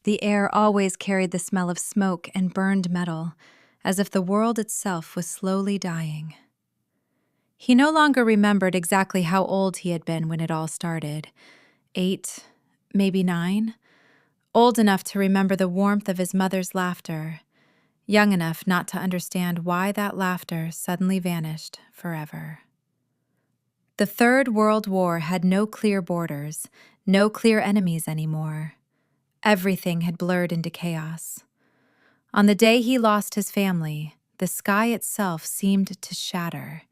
The air always carried the smell of smoke and burned metal, as if the world itself was slowly dying. He no longer remembered exactly how old he had been when it all started. 8, maybe 9. Old enough to remember the warmth of his mother's laughter, young enough not to understand why that laughter suddenly vanished forever. The Third World War had no clear borders, no clear enemies anymore. Everything had blurred into chaos. On the day he lost his family, the sky itself seemed to shatter.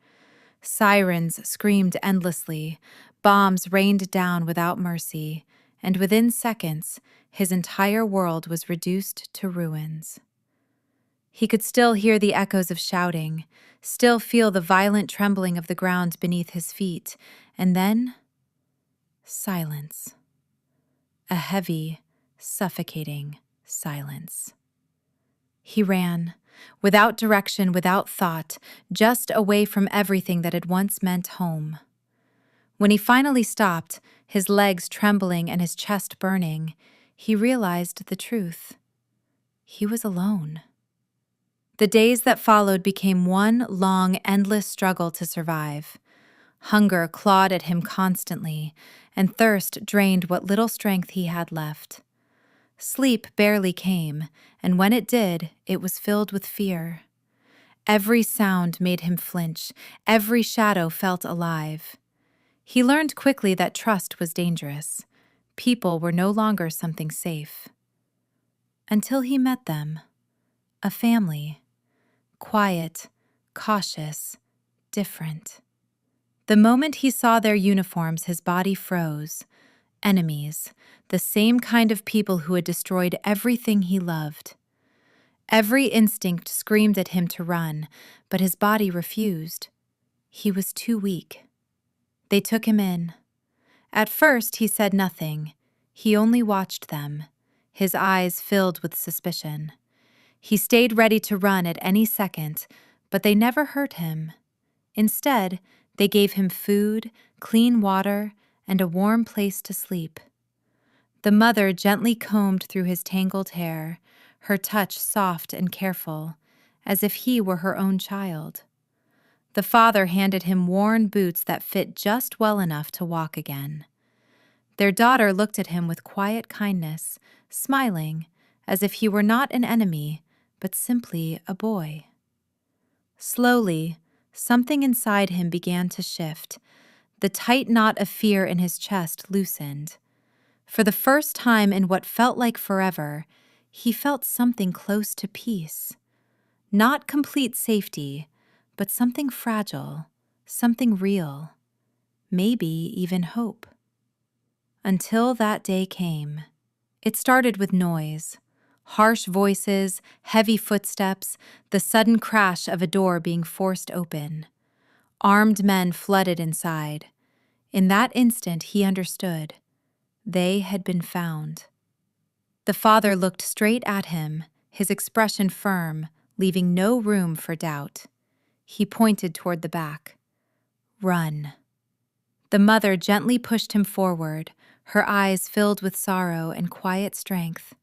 Sirens screamed endlessly, bombs rained down without mercy, and within seconds, his entire world was reduced to ruins. He could still hear the echoes of shouting, still feel the violent trembling of the ground beneath his feet, and then silence. A heavy, suffocating silence. He ran, without direction, without thought, just away from everything that had once meant home. When he finally stopped, his legs trembling and his chest burning, he realized the truth. He was alone. The days that followed became one long, endless struggle to survive. Hunger clawed at him constantly, and thirst drained what little strength he had left. Sleep barely came, and when it did, it was filled with fear. Every sound made him flinch, every shadow felt alive. He learned quickly that trust was dangerous. People were no longer something safe. Until he met them. A family. Quiet, cautious, different. The moment he saw their uniforms, his body froze. Enemies, the same kind of people who had destroyed everything he loved. Every instinct screamed at him to run, but his body refused. He was too weak. They took him in. At first, he said nothing. He only watched them, his eyes filled with suspicion. He stayed ready to run at any second, but they never hurt him. Instead, they gave him food, clean water, and a warm place to sleep. The mother gently combed through his tangled hair, her touch soft and careful, as if he were her own child. The father handed him worn boots that fit just well enough to walk again. Their daughter looked at him with quiet kindness, smiling, as if he were not an enemy, but simply a boy. Slowly, something inside him began to shift. The tight knot of fear in his chest loosened. For the first time in what felt like forever, he felt something close to peace. Not complete safety, but something fragile, something real, maybe even hope. Until that day came. It started with noise. Harsh voices, heavy footsteps, the sudden crash of a door being forced open. Armed men flooded inside. In that instant, he understood. They had been found. The father looked straight at him, his expression firm, leaving no room for doubt. He pointed toward the back. Run. The mother gently pushed him forward, her eyes filled with sorrow and quiet strength.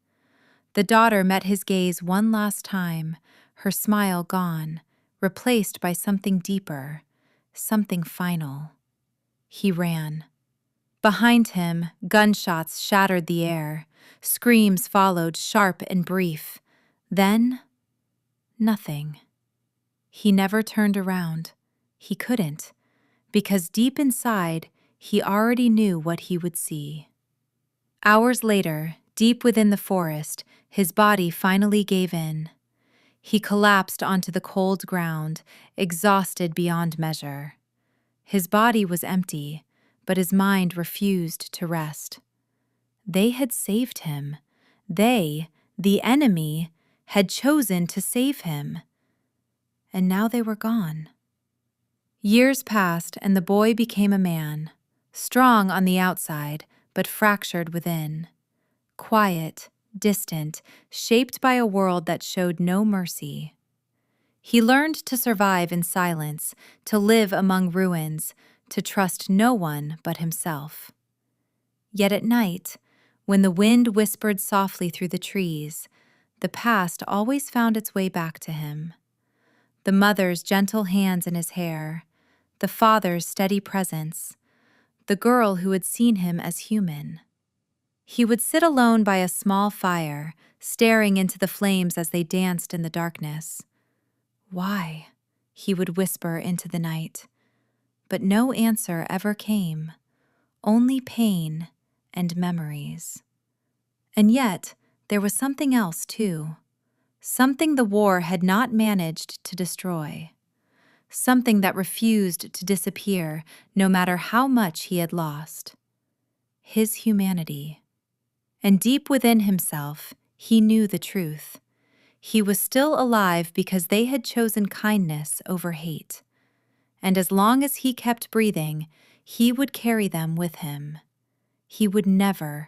The daughter met his gaze one last time, her smile gone, replaced by something deeper, something final. He ran. Behind him, gunshots shattered the air. Screams followed, sharp and brief. Then, nothing. He never turned around. He couldn't, because deep inside, he already knew what he would see. Hours later, deep within the forest, his body finally gave in. He collapsed onto the cold ground, exhausted beyond measure. His body was empty, but his mind refused to rest. They had saved him. They, the enemy, had chosen to save him. And now they were gone. Years passed, and the boy became a man, strong on the outside, but fractured within. Quiet, distant, shaped by a world that showed no mercy. He learned to survive in silence, to live among ruins, to trust no one but himself. Yet at night, When the wind whispered softly through the trees, the past always found its way back to him. The mother's gentle hands in his hair, the father's steady presence, the girl who had seen him as human. He would sit alone by a small fire, staring into the flames as they danced in the darkness. "Why?" he would whisper into the night. But no answer ever came, only pain and memories. And yet, there was something else too. Something the war had not managed to destroy. Something that refused to disappear no matter how much he had lost. His humanity. And deep within himself, he knew the truth. He was still alive because they had chosen kindness over hate. And as long as he kept breathing, he would carry them with him. He would never